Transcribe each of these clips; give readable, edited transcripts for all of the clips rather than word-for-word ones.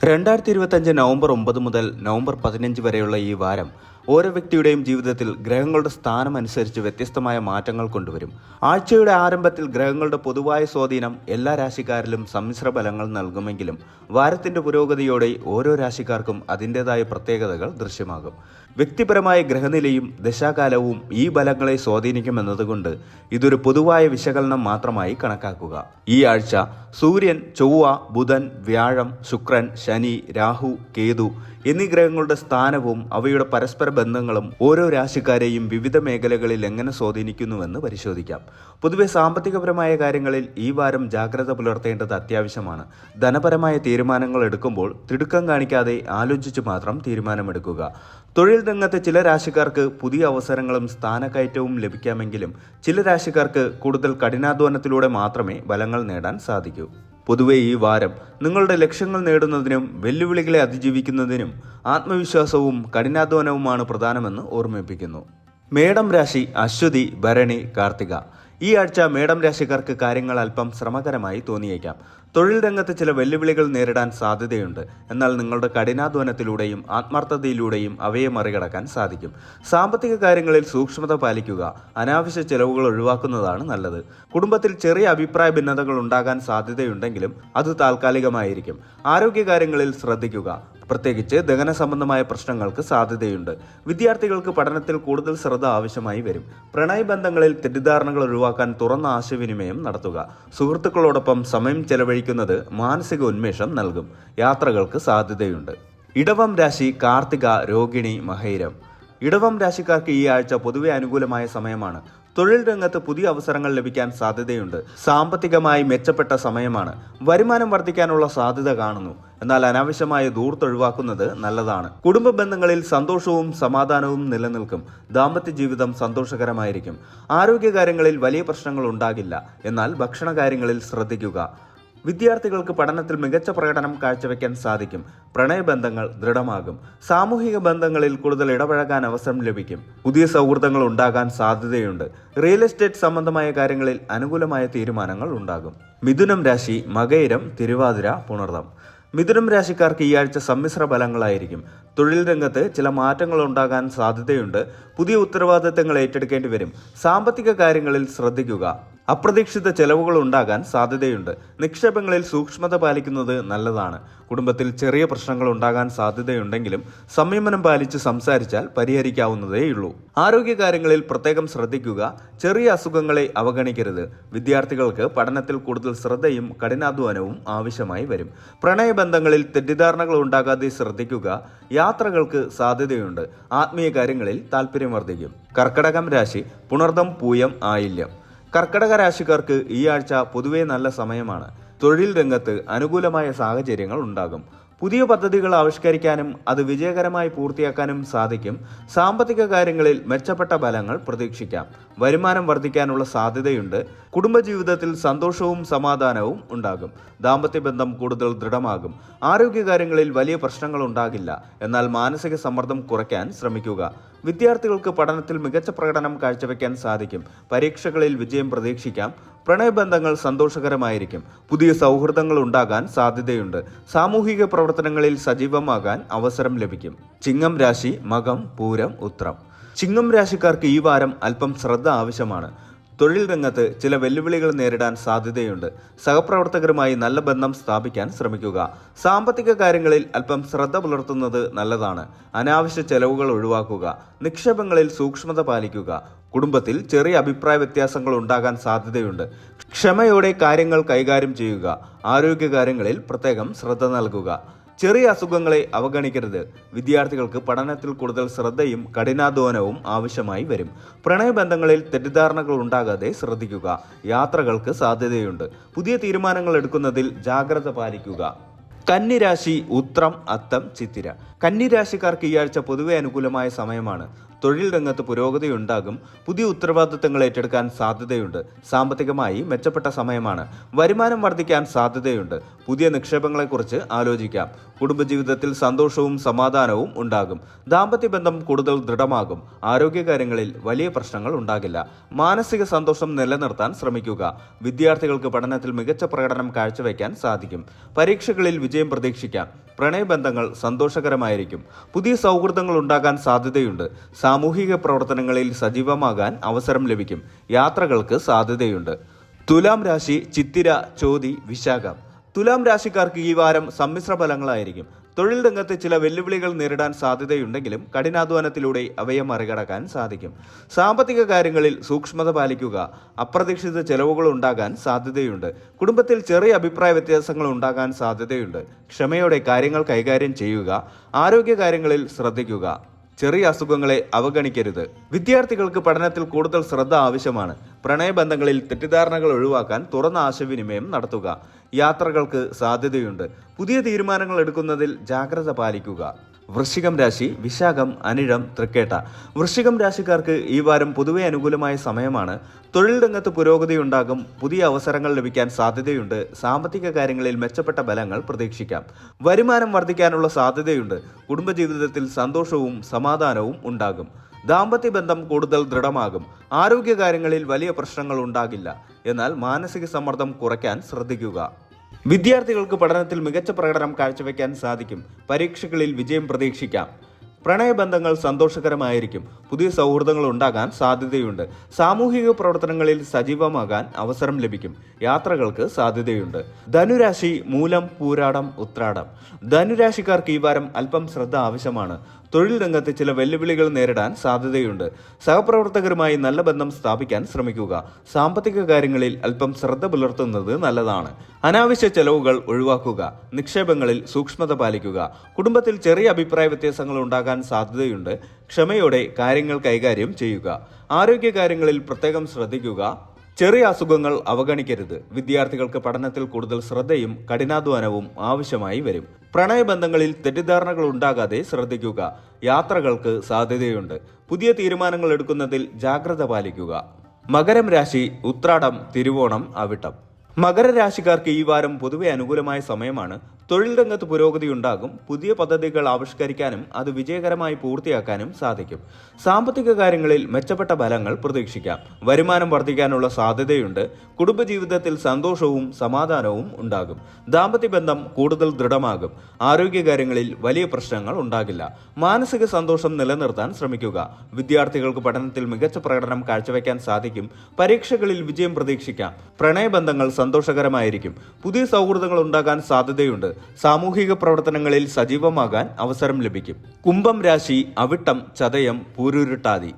2025 November 9 മുതൽ November 15 വരെയുള്ള ഈ വാരം ഓരോ വ്യക്തിയുടെയും ജീവിതത്തിൽ ഗ്രഹങ്ങളുടെ സ്ഥാനം അനുസരിച്ച് വ്യത്യസ്തമായ മാറ്റങ്ങൾ കൊണ്ടുവരും. ആഴ്ചയുടെ ആരംഭത്തിൽ ഗ്രഹങ്ങളുടെ പൊതുവായ സ്വാധീനം എല്ലാ രാശിക്കാരിലും സമ്മിശ്ര ഫലങ്ങൾ നൽകുമെങ്കിലും വാരത്തിന്റെ പുരോഗതിയോടെ ഓരോ രാശിക്കാർക്കും അതിൻ്റെതായ പ്രത്യേകതകൾ ദൃശ്യമാകും. വ്യക്തിപരമായ ഗ്രഹനിലയും ദശാകാലവും ഈ ഫലങ്ങളെ സ്വാധീനിക്കുമെന്നതുകൊണ്ട് ഇതൊരു പൊതുവായ വിശകലനം മാത്രമായി കണക്കാക്കുക. ഈ ആഴ്ച സൂര്യൻ, ചൊവ്വ, ബുധൻ, വ്യാഴം, ശുക്രൻ, ശനി, രാഹു, കേതു എന്നീ ഗ്രഹങ്ങളുടെ സ്ഥാനവും അവയുടെ പരസ്പര ബന്ധങ്ങളും ഓരോ രാശിക്കാരെയും വിവിധ മേഖലകളിൽ എങ്ങനെ സ്വാധീനിക്കുന്നുവെന്ന് പരിശോധിക്കാം. പൊതുവെ സാമ്പത്തികപരമായ കാര്യങ്ങളിൽ ഈ വാരം ജാഗ്രത പുലർത്തേണ്ടത് അത്യാവശ്യമാണ്. ധനപരമായ തീരുമാനങ്ങൾ എടുക്കുമ്പോൾ തിടുക്കം കാണിക്കാതെ ആലോചിച്ച് മാത്രം തീരുമാനമെടുക്കുക. തൊഴിൽ രംഗത്ത് ചില രാശിക്കാർക്ക് പുതിയ അവസരങ്ങളും സ്ഥാനക്കയറ്റവും ലഭിക്കാമെങ്കിലും ചില രാശിക്കാർക്ക് കൂടുതൽ കഠിനാധ്വാനത്തിലൂടെ മാത്രമേ ഫലങ്ങൾ നേടാൻ സാധിക്കൂ. പൊതുവെ ഈ വാരം നിങ്ങളുടെ ലക്ഷ്യങ്ങൾ നേടുന്നതിനും വെല്ലുവിളികളെ അതിജീവിക്കുന്നതിനും ആത്മവിശ്വാസവും കഠിനാധ്വാനവുമാണ് പ്രധാനമെന്ന് ഓർമ്മിപ്പിക്കുന്നു. മേടം രാശി അശ്വതി, ഭരണി, കാർത്തിക. ഈ ആഴ്ച മേടം രാശിക്കാർക്ക് കാര്യങ്ങൾ അല്പം ശ്രമകരമായി തോന്നിയേക്കാം. തൊഴിൽ രംഗത്ത് ചില വെല്ലുവിളികൾ നേരിടാൻ സാധ്യതയുണ്ട്. എന്നാൽ നിങ്ങളുടെ കഠിനാധ്വാനത്തിലൂടെയും ആത്മാർത്ഥതയിലൂടെയും അവയെ മറികടക്കാൻ സാധിക്കും. സാമ്പത്തിക കാര്യങ്ങളിൽ സൂക്ഷ്മത പാലിക്കുക. അനാവശ്യ ചെലവുകൾ ഒഴിവാക്കുന്നതാണ് നല്ലത്. കുടുംബത്തിൽ ചെറിയ അഭിപ്രായ ഭിന്നതകൾ ഉണ്ടാകാൻ സാധ്യതയുണ്ടെങ്കിലും അത് താൽക്കാലികമായിരിക്കും. ആരോഗ്യകാര്യങ്ങളിൽ ശ്രദ്ധിക്കുക. പ്രത്യേകിച്ച് ദഹന സംബന്ധമായ പ്രശ്നങ്ങൾക്ക് സാധ്യതയുണ്ട്. വിദ്യാർത്ഥികൾക്ക് പഠനത്തിൽ കൂടുതൽ ശ്രദ്ധ ആവശ്യമായി വരും. പ്രണയബന്ധങ്ങളിൽ തെറ്റിദ്ധാരണകൾ ഒഴിവാക്കാൻ തുറന്ന ആശയവിനിമയം നടത്തുക. സുഹൃത്തുക്കളോടൊപ്പം സമയം ചെലവഴിക്കുന്നത് മാനസിക ഉന്മേഷം നൽകും. യാത്രകൾക്ക് സാധ്യതയുണ്ട്. ഇടവം രാശി കാർത്തിക, രോഹിണി, മകയിരം. ഇടവം രാശിക്കാർക്ക് ഈ ആഴ്ച പൊതുവെ അനുകൂലമായ സമയമാണ്. തൊഴിൽ രംഗത്ത് പുതിയ അവസരങ്ങൾ ലഭിക്കാൻ സാധ്യതയുണ്ട്. സാമ്പത്തികമായി മെച്ചപ്പെട്ട സമയമാണ്. വരുമാനം വർദ്ധിക്കാനുള്ള സാധ്യത കാണുന്നു. എന്നാൽ അനാവശ്യമായ ധൂർത്തൊഴിവാക്കുന്നത് നല്ലതാണ്. കുടുംബ ബന്ധങ്ങളിൽ സന്തോഷവും സമാധാനവും നിലനിൽക്കും. ദാമ്പത്യ ജീവിതം സന്തോഷകരമായിരിക്കും. ആരോഗ്യകാര്യങ്ങളിൽ വലിയ പ്രശ്നങ്ങൾ ഉണ്ടാകില്ല. എന്നാൽ ഭക്ഷണകാര്യങ്ങളിൽ ശ്രദ്ധിക്കുക. വിദ്യാർത്ഥികൾക്ക് പഠനത്തിൽ മികച്ച പ്രകടനം കാഴ്ചവെക്കാൻ സാധിക്കും. പ്രണയബന്ധങ്ങൾ ദൃഢമാകും. സാമൂഹിക ബന്ധങ്ങളിൽ കൂടുതൽ ഇടപഴകാൻ അവസരം ലഭിക്കും. പുതിയ സൗഹൃദങ്ങൾ ഉണ്ടാകാൻ സാധ്യതയുണ്ട്. റിയൽ എസ്റ്റേറ്റ് സംബന്ധമായ കാര്യങ്ങളിൽ അനുകൂലമായ തീരുമാനങ്ങൾ ഉണ്ടാകും. മിഥുനം രാശി മകയിരം, തിരുവാതിര, പുണർദം. മിഥുനം രാശിക്കാർക്ക് ഈ ആഴ്ച സമ്മിശ്ര ഫലങ്ങളായിരിക്കും. തൊഴിൽ രംഗത്ത് ചില മാറ്റങ്ങൾ ഉണ്ടാകാൻ സാധ്യതയുണ്ട്. പുതിയ ഉത്തരവാദിത്തങ്ങൾ ഏറ്റെടുക്കേണ്ടി വരും. സാമ്പത്തിക കാര്യങ്ങളിൽ ശ്രദ്ധിക്കുക. അപ്രതീക്ഷിത ചെലവുകൾ ഉണ്ടാകാൻ സാധ്യതയുണ്ട്. നിക്ഷേപങ്ങളിൽ സൂക്ഷ്മത പാലിക്കുന്നത് നല്ലതാണ്. കുടുംബത്തിൽ ചെറിയ പ്രശ്നങ്ങൾ ഉണ്ടാകാൻ സാധ്യതയുണ്ടെങ്കിലും സംയമനം പാലിച്ച് സംസാരിച്ചാൽ പരിഹരിക്കാവുന്നതേയുള്ളൂ. ആരോഗ്യകാര്യങ്ങളിൽ പ്രത്യേകം ശ്രദ്ധിക്കുക. ചെറിയ അസുഖങ്ങളെ അവഗണിക്കരുത്. വിദ്യാർത്ഥികൾക്ക് പഠനത്തിൽ കൂടുതൽ ശ്രദ്ധയും കഠിനാധ്വാനവും ആവശ്യമായി വരും. പ്രണയബന്ധങ്ങളിൽ തെറ്റിദ്ധാരണകൾ ഉണ്ടാകാതെ ശ്രദ്ധിക്കുക. യാത്രകൾക്ക് സാധ്യതയുണ്ട്. ആത്മീയ കാര്യങ്ങളിൽ താല്പര്യം വർദ്ധിക്കും. കർക്കടകം രാശി പുണർദം, പൂയം, ആയില്യം. കർക്കടക രാശിക്കാർക്ക് ഈ ആഴ്ച പൊതുവെ നല്ല സമയമാണ്. തൊഴിൽ രംഗത്ത് അനുകൂലമായ സാഹചര്യങ്ങൾ ഉണ്ടാകും. പുതിയ പദ്ധതികൾ ആവിഷ്കരിക്കാനും അത് വിജയകരമായി പൂർത്തിയാക്കാനും സാധിക്കും. സാമ്പത്തിക കാര്യങ്ങളിൽ മെച്ചപ്പെട്ട ഫലങ്ങൾ പ്രതീക്ഷിക്കാം. വരുമാനം വർദ്ധിക്കാനുള്ള സാധ്യതയുണ്ട്. കുടുംബജീവിതത്തിൽ സന്തോഷവും സമാധാനവും ഉണ്ടാകും. ദാമ്പത്യ ബന്ധം കൂടുതൽ ദൃഢമാകും. ആരോഗ്യകാര്യങ്ങളിൽ വലിയ പ്രശ്നങ്ങൾ ഉണ്ടാകില്ല. എന്നാൽ മാനസിക സമ്മർദ്ദം കുറയ്ക്കാൻ ശ്രമിക്കുക. വിദ്യാർത്ഥികൾക്ക് പഠനത്തിൽ മികച്ച പ്രകടനം കാഴ്ചവെക്കാൻ സാധിക്കും. പരീക്ഷകളിൽ വിജയം പ്രതീക്ഷിക്കാം. പ്രണയബന്ധങ്ങൾ സന്തോഷകരമായിരിക്കും. പുതിയ സൗഹൃദങ്ങൾ ഉണ്ടാകാൻ സാധ്യതയുണ്ട്. സാമൂഹിക പ്രവർത്തനങ്ങളിൽ സജീവമാകാൻ അവസരം ലഭിക്കും. ചിങ്ങം രാശി മകം, പൂരം, ഉത്രം. ചിങ്ങം രാശിക്കാർക്ക് ഈ വാരം അല്പം ശ്രദ്ധ ആവശ്യമാണ്. തൊഴിൽ രംഗത്ത് ചില വെല്ലുവിളികൾ നേരിടാൻ സാധ്യതയുണ്ട്. സഹപ്രവർത്തകരുമായി നല്ല ബന്ധം സ്ഥാപിക്കാൻ ശ്രമിക്കുക. സാമ്പത്തിക കാര്യങ്ങളിൽ അല്പം ശ്രദ്ധ പുലർത്തുന്നത് നല്ലതാണ്. അനാവശ്യ ചെലവുകൾ ഒഴിവാക്കുക. നിക്ഷേപങ്ങളിൽ സൂക്ഷ്മത പാലിക്കുക. കുടുംബത്തിൽ ചെറിയ അഭിപ്രായ വ്യത്യാസങ്ങൾ ഉണ്ടാകാൻ സാധ്യതയുണ്ട്. ക്ഷമയോടെ കാര്യങ്ങൾ കൈകാര്യം ചെയ്യുക. ആരോഗ്യകാര്യങ്ങളിൽ പ്രത്യേകം ശ്രദ്ധ നൽകുക. ചെറിയ അസുഖങ്ങളെ അവഗണിക്കരുത്. വിദ്യാർത്ഥികൾക്ക് പഠനത്തിൽ കൂടുതൽ ശ്രദ്ധയും കഠിനാധ്വാനവും ആവശ്യമായി വരും. പ്രണയബന്ധങ്ങളിൽ തെറ്റിദ്ധാരണകൾ ഉണ്ടാകാതെ ശ്രദ്ധിക്കുക. യാത്രകൾക്ക് സാധ്യതയുണ്ട്. പുതിയ തീരുമാനങ്ങൾ എടുക്കുന്നതിൽ ജാഗ്രത പാലിക്കുക. കന്നിരാശി ഉത്രം, അത്തം, ചിത്തിര. കന്നിരാശിക്കാർക്ക് ഈ ആഴ്ച പൊതുവെ അനുകൂലമായ സമയമാണ്. തൊഴിൽ രംഗത്ത് പുരോഗതി ഉണ്ടാകും. പുതിയ ഉത്തരവാദിത്തങ്ങൾ ഏറ്റെടുക്കാൻ സാധ്യതയുണ്ട്. സാമ്പത്തികമായി മെച്ചപ്പെട്ട സമയമാണ്. വരുമാനം വർദ്ധിക്കാൻ സാധ്യതയുണ്ട്. പുതിയ നിക്ഷേപങ്ങളെക്കുറിച്ച് ആലോചിക്കാം. കുടുംബജീവിതത്തിൽ സന്തോഷവും സമാധാനവും ഉണ്ടാകും. ദാമ്പത്യ ബന്ധം കൂടുതൽ ദൃഢമാകും. ആരോഗ്യകാര്യങ്ങളിൽ വലിയ പ്രശ്നങ്ങൾ ഉണ്ടാകില്ല. മാനസിക സന്തോഷം നിലനിർത്താൻ ശ്രമിക്കുക. വിദ്യാർത്ഥികൾക്ക് പഠനത്തിൽ മികച്ച പ്രകടനം കാഴ്ചവെക്കാൻ സാധിക്കും. പരീക്ഷകളിൽ വിജയം പ്രതീക്ഷിക്കാം. പ്രണയബന്ധങ്ങൾ സന്തോഷകരമായിരിക്കും. പുതിയ സൗഹൃദങ്ങൾ ഉണ്ടാകാൻ സാധ്യതയുണ്ട്. സാമൂഹിക പ്രവർത്തനങ്ങളിൽ സജീവമാകാൻ അവസരം ലഭിക്കും. യാത്രകൾക്ക് സാധ്യതയുണ്ട്. തുലാം രാശി ചിത്തിര, ചോതി, വിശാഖം. തുലാം രാശിക്കാർക്ക് ഈ വാരം സമ്മിശ്ര ഫലങ്ങളായിരിക്കും. തൊഴിൽ രംഗത്ത് ചില വെല്ലുവിളികൾ നേരിടാൻ സാധ്യതയുണ്ടെങ്കിലും കഠിനാധ്വാനത്തിലൂടെ അവയെ മറികടക്കാൻ സാധിക്കും. സാമ്പത്തിക കാര്യങ്ങളിൽ സൂക്ഷ്മത പാലിക്കുക. അപ്രതീക്ഷിത ചെലവുകൾ ഉണ്ടാകാൻ സാധ്യതയുണ്ട്. കുടുംബത്തിൽ ചെറിയ അഭിപ്രായ വ്യത്യാസങ്ങൾ ഉണ്ടാകാൻ സാധ്യതയുണ്ട്. ക്ഷമയോടെ കാര്യങ്ങൾ കൈകാര്യം ചെയ്യുക. ആരോഗ്യ കാര്യങ്ങളിൽ ശ്രദ്ധിക്കുക. ചെറിയ അസുഖങ്ങളെ അവഗണിക്കരുത്. വിദ്യാർത്ഥികൾക്ക് പഠനത്തിൽ കൂടുതൽ ശ്രദ്ധ ആവശ്യമാണ്. പ്രണയബന്ധങ്ങളിൽ തെറ്റിദ്ധാരണകൾ ഒഴിവാക്കാൻ തുറന്ന ആശയവിനിമയം നടത്തുക. യാത്രകൾക്ക് സാധ്യതയുണ്ട്. പുതിയ തീരുമാനങ്ങൾ എടുക്കുന്നതിൽ ജാഗ്രത പാലിക്കുക. വൃശ്ചികം രാശി വിശാഖം, അനിഴം, തൃക്കേട്ട. വൃശ്ചികം രാശിക്കാർക്ക് ഈ വാരം പൊതുവെ അനുകൂലമായ സമയമാണ്. തൊഴിൽ രംഗത്ത് പുരോഗതി ഉണ്ടാകും. പുതിയ അവസരങ്ങൾ ലഭിക്കാൻ സാധ്യതയുണ്ട്. സാമ്പത്തിക കാര്യങ്ങളിൽ മെച്ചപ്പെട്ട ഫലങ്ങൾ പ്രതീക്ഷിക്കാം. വരുമാനം വർദ്ധിക്കാനുള്ള സാധ്യതയുണ്ട്. കുടുംബജീവിതത്തിൽ സന്തോഷവും സമാധാനവും ഉണ്ടാകും. ദാമ്പത്യ ബന്ധം കൂടുതൽ ദൃഢമാകും. ആരോഗ്യകാര്യങ്ങളിൽ വലിയ പ്രശ്നങ്ങൾ ഉണ്ടാകില്ല. എന്നാൽ മാനസിക സമ്മർദ്ദം കുറയ്ക്കാൻ ശ്രദ്ധിക്കുക. വിദ്യാർത്ഥികൾക്ക് പഠനത്തിൽ മികച്ച പ്രകടനം കാഴ്ചവെക്കാൻ സാധിക്കും. പരീക്ഷകളിൽ വിജയം പ്രതീക്ഷിക്കാം. പ്രണയബന്ധങ്ങൾ സന്തോഷകരമായിരിക്കും. പുതിയ സൗഹൃദങ്ങൾ ഉണ്ടാകാൻ സാധ്യതയുണ്ട്. സാമൂഹിക പ്രവർത്തനങ്ങളിൽ സജീവമാകാൻ അവസരം ലഭിക്കും. യാത്രകൾക്ക് സാധ്യതയുണ്ട്. ധനുരാശി മൂലം, പൂരാടം, ഉത്രാടം. ധനുരാശിക്കാർക്ക് ഈ വാരം അല്പം ശ്രദ്ധ ആവശ്യമാണ്. തൊഴിൽ രംഗത്ത് ചില വെല്ലുവിളികൾ നേരിടാൻ സാധ്യതയുണ്ട്. സഹപ്രവർത്തകരുമായി നല്ല ബന്ധം സ്ഥാപിക്കാൻ ശ്രമിക്കുക. സാമ്പത്തിക കാര്യങ്ങളിൽ അല്പം ശ്രദ്ധ പുലർത്തുന്നത് നല്ലതാണ്. അനാവശ്യ ചെലവുകൾ ഒഴിവാക്കുക. നിക്ഷേപങ്ങളിൽ സൂക്ഷ്മത പാലിക്കുക. കുടുംബത്തിൽ ചെറിയ അഭിപ്രായ വ്യത്യാസങ്ങൾ ഉണ്ടാകാൻ സാധ്യതയുണ്ട്. ക്ഷമയോടെ കാര്യങ്ങൾ കൈകാര്യം ചെയ്യുക. ആരോഗ്യ കാര്യങ്ങളിൽ പ്രത്യേകം ശ്രദ്ധിക്കുക. ചെറിയ അസുഖങ്ങൾ അവഗണിക്കരുത്. വിദ്യാർത്ഥികൾക്ക് പഠനത്തിൽ കൂടുതൽ ശ്രദ്ധയും കഠിനാധ്വാനവും ആവശ്യമായി വരും. പ്രണയബന്ധങ്ങളിൽ തെറ്റിദ്ധാരണകൾ ഉണ്ടാകാതെ ശ്രദ്ധിക്കുക. യാത്രകൾക്ക് സാധ്യതയുണ്ട്. പുതിയ തീരുമാനങ്ങൾ എടുക്കുന്നതിൽ ജാഗ്രത പാലിക്കുക. മകരം രാശി ഉത്രാടം, തിരുവോണം, അവിട്ടം. മകരരാശിക്കാർക്ക് ഈ വാരം പൊതുവെ അനുകൂലമായ സമയമാണ്. തൊഴിൽ രംഗത്ത് പുരോഗതി ഉണ്ടാകും. പുതിയ പദ്ധതികൾ ആവിഷ്കരിക്കാനും അത് വിജയകരമായി പൂർത്തിയാക്കാനും സാധിക്കും. സാമ്പത്തിക കാര്യങ്ങളിൽ മെച്ചപ്പെട്ട ഫലങ്ങൾ പ്രതീക്ഷിക്കാം. വരുമാനം വർദ്ധിക്കാനുള്ള സാധ്യതയുണ്ട്. കുടുംബജീവിതത്തിൽ സന്തോഷവും സമാധാനവും ഉണ്ടാകും. ദാമ്പത്യ ബന്ധം കൂടുതൽ ദൃഢമാകും. ആരോഗ്യകാര്യങ്ങളിൽ വലിയ പ്രശ്നങ്ങൾ ഉണ്ടാകില്ല. മാനസിക സന്തോഷം നിലനിർത്താൻ ശ്രമിക്കുക. വിദ്യാർത്ഥികൾക്ക് പഠനത്തിൽ മികച്ച പ്രകടനം കാഴ്ചവെക്കാൻ സാധിക്കും. പരീക്ഷകളിൽ വിജയം പ്രതീക്ഷിക്കാം. പ്രണയബന്ധങ്ങൾ സന്തോഷകരമായിരിക്കും. പുതിയ സൗഹൃദങ്ങൾ ഉണ്ടാകാൻ സാധ്യതയുണ്ട്. സാമൂഹിക പ്രവർത്തനങ്ങളിൽ സജീവമാകാൻ അവസരം ലഭിക്കും. കുംഭം രാശി അവിട്ടം, ചതയം, പൂരുരുട്ടാതി.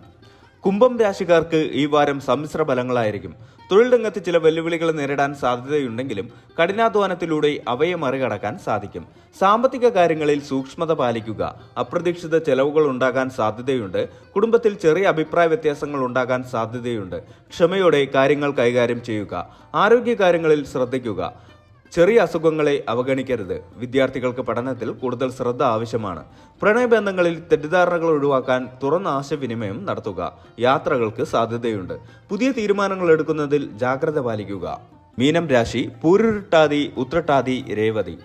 കുംഭം രാശിക്കാർക്ക് ഈ വാരം സമ്മിശ്ര ഫലങ്ങളായിരിക്കും. തൊഴിൽ രംഗത്ത് ചില വെല്ലുവിളികൾ നേരിടാൻ സാധ്യതയുണ്ടെങ്കിലും കഠിനാധ്വാനത്തിലൂടെ അവയെ മറികടക്കാൻ സാധിക്കും. സാമ്പത്തിക കാര്യങ്ങളിൽ സൂക്ഷ്മത പാലിക്കുക. അപ്രതീക്ഷിത ചെലവുകൾ ഉണ്ടാകാൻ സാധ്യതയുണ്ട്. കുടുംബത്തിൽ ചെറിയ അഭിപ്രായ വ്യത്യാസങ്ങൾ ഉണ്ടാകാൻ സാധ്യതയുണ്ട്. ക്ഷമയോടെ കാര്യങ്ങൾ കൈകാര്യം ചെയ്യുക. ആരോഗ്യ കാര്യങ്ങളിൽ ശ്രദ്ധിക്കുക. ചെറിയ അസുഖങ്ങളെ അവഗണിക്കരുത്. വിദ്യാർത്ഥികൾക്ക് പഠനത്തിൽ കൂടുതൽ ശ്രദ്ധ ആവശ്യമാണ്. പ്രണയബന്ധങ്ങളിൽ തെറ്റിദ്ധാരണകൾ ഒഴിവാക്കാൻ തുറന്ന ആശയവിനിമയം നടത്തുക. യാത്രകൾക്ക് സാധ്യതയുണ്ട്. പുതിയ തീരുമാനങ്ങൾ എടുക്കുന്നതിൽ ജാഗ്രത പാലിക്കുക. മീനം രാശി പൂരുരുട്ടാതി, ഉത്രട്ടാതി, രേവതി.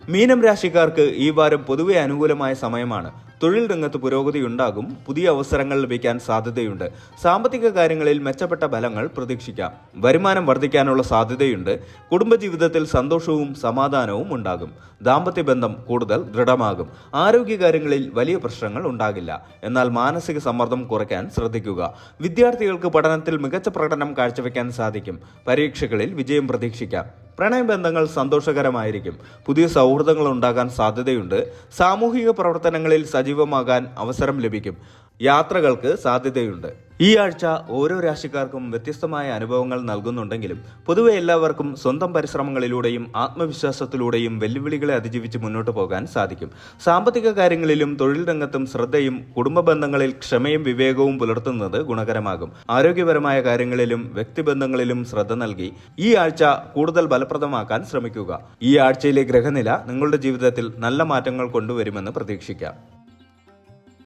മീനം രാശിക്കാർക്ക് ഈ വാരം പൊതുവെ അനുകൂലമായ സമയമാണ്. തൊഴിൽ രംഗത്ത് പുരോഗതി ഉണ്ടാകും. പുതിയ അവസരങ്ങൾ ലഭിക്കാൻ സാധ്യതയുണ്ട്. സാമ്പത്തിക കാര്യങ്ങളിൽ മെച്ചപ്പെട്ട ഫലങ്ങൾ പ്രതീക്ഷിക്കാം. വരുമാനം വർദ്ധിക്കാനുള്ള സാധ്യതയുണ്ട്. കുടുംബജീവിതത്തിൽ സന്തോഷവും സമാധാനവും ഉണ്ടാകും. ദാമ്പത്യ ബന്ധം കൂടുതൽ ദൃഢമാകും. ആരോഗ്യകാര്യങ്ങളിൽ വലിയ പ്രശ്നങ്ങൾ ഉണ്ടാകില്ല. എന്നാൽ മാനസിക സമ്മർദ്ദം കുറയ്ക്കാൻ ശ്രദ്ധിക്കുക. വിദ്യാർത്ഥികൾക്ക് പഠനത്തിൽ മികച്ച പ്രകടനം കാഴ്ചവെക്കാൻ സാധിക്കും. പരീക്ഷകളിൽ വിജയം പ്രതീക്ഷിക്കാം. പ്രണയബന്ധങ്ങൾ സന്തോഷകരമായിരിക്കും. പുതിയ സൗഹൃദങ്ങൾ ഉണ്ടാകാൻ സാധ്യതയുണ്ട്. സാമൂഹിക പ്രവർത്തനങ്ങളിൽ സജീവമാകാൻ അവസരം ലഭിക്കും. യാത്രകൾക്ക് സാധ്യതയുണ്ട്. ഈ ആഴ്ച ഓരോ രാശിക്കാർക്കും വ്യത്യസ്തമായ അനുഭവങ്ങൾ നൽകുന്നുണ്ടെങ്കിലും പൊതുവെ എല്ലാവർക്കും സ്വന്തം പരിശ്രമങ്ങളിലൂടെയും ആത്മവിശ്വാസത്തിലൂടെയും വെല്ലുവിളികളെ അതിജീവിച്ച് മുന്നോട്ട് പോകാൻ സാധിക്കും. സാമ്പത്തിക കാര്യങ്ങളിലും തൊഴിൽ രംഗത്തും ശ്രദ്ധയും കുടുംബ ബന്ധങ്ങളിൽ ക്ഷമയും വിവേകവും പുലർത്തുന്നത് ഗുണകരമാകും. ആരോഗ്യപരമായ കാര്യങ്ങളിലും വ്യക്തിബന്ധങ്ങളിലും ശ്രദ്ധ നൽകി ഈ ആഴ്ച കൂടുതൽ ഫലപ്രദമാക്കാൻ ശ്രമിക്കുക. ഈ ആഴ്ചയിലെ ഗ്രഹനില നിങ്ങളുടെ ജീവിതത്തിൽ നല്ല മാറ്റങ്ങൾ കൊണ്ടുവരുമെന്ന് പ്രതീക്ഷിക്കാം.